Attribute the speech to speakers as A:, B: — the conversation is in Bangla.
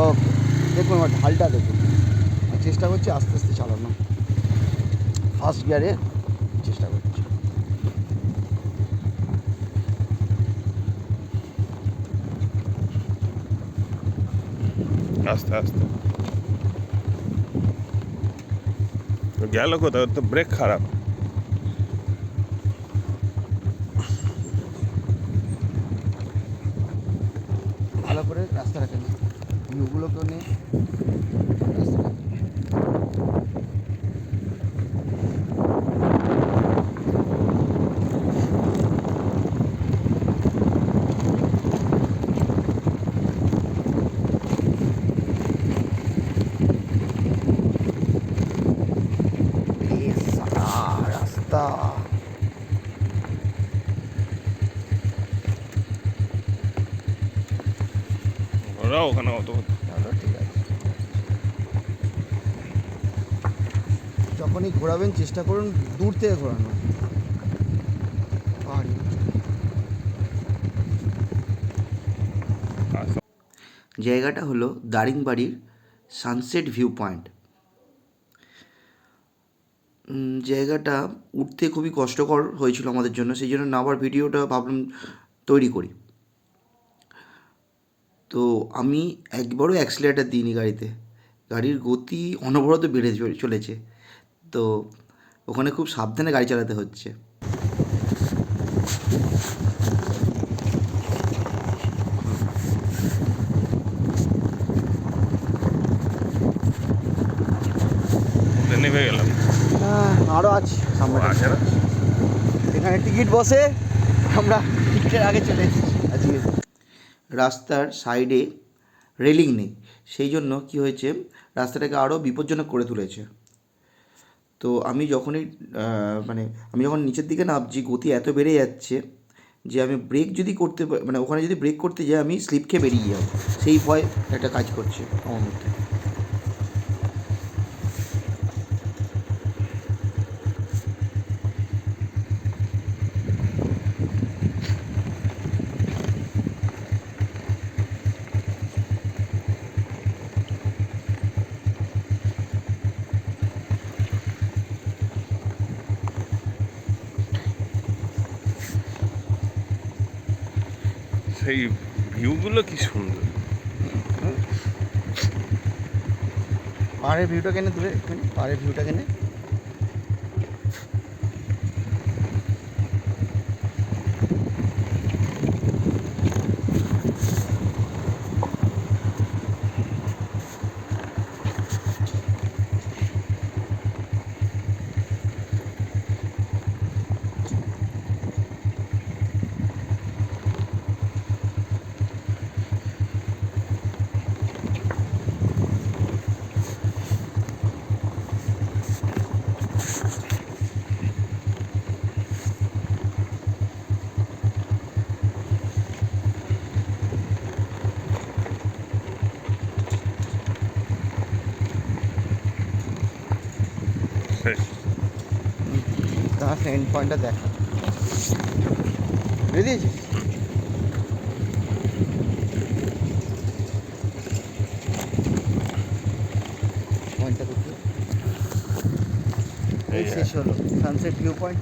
A: ওকে, দেখুন আমার ঢালটা দেখুন, চেষ্টা করছি আস্তে আস্তে চালানো, ফার্স্ট গিয়ারে চেষ্টা করছি।
B: আস্তে আস্তে গেল কোথাও, তো ব্রেক খারাপ।
A: ভালো করে রাস্তাটা কেন ভিউগুলোকেও নিয়ে রাস্তাটা সারা রাস্তা।
B: ওরা ওখানে অত
A: চলো ঠিক আছে, যখনই ঘোরাবেন চেষ্টা করুন দূর থেকে ঘোরানো। পাহাড়ি জায়গাটা হলো দারিংবাড়ির সানসেট ভিউ পয়েন্ট। জায়গাটা উঠতে খুবই কষ্টকর হয়েছিল আমাদের জন্য, সেই জন্য নামার ভিডিওটা ভাবলাম তৈরি করি। তো আমি একবারও অ্যাক্সিলারেটার দিইনি গাড়িতে, গাড়ির গতি অনবরত বেড়ে চলেছে, তো ওখানে খুব সাবধানে গাড়ি চালাতে হচ্ছে।
B: নেমে গেলাম।
A: আরও আছে সামনে,
B: আছে না?
A: এখানে টিকিট বসে, আমরা টিকিটের আগে চলে এসেছি আজকে। রাস্তার সাইডে রেলিং নেই, সেই জন্য কি হয়েছে, রাস্তাটাকে আরও বিপজ্জনক করে তুলেছে। তো আমি যখনই আমি যখন নিচের দিকে নামছি, গতি এত বেড়ে যাচ্ছে যে আমি ব্রেক যদি করতে মানে ওখানে যদি ব্রেক করতে যাই আমি স্লিপ খেয়ে বেরিয়ে যাবো, সেই ভয় একটা কাজ করছে আমার মধ্যে।
B: সেই ভিউগুলো কি সুন্দর।
A: পাহাড়ের ভিউটা কেনে দূরে, একটুখানি পাহাড়ের ভিউটা কেনে।
B: শেষ।
A: তোমার এন্ড পয়েন্টটা দেখা বুঝে দিয়েছিস, পয়েন্টটা দেখতে এই শেষ হলো সানসেট ভিউ পয়েন্ট।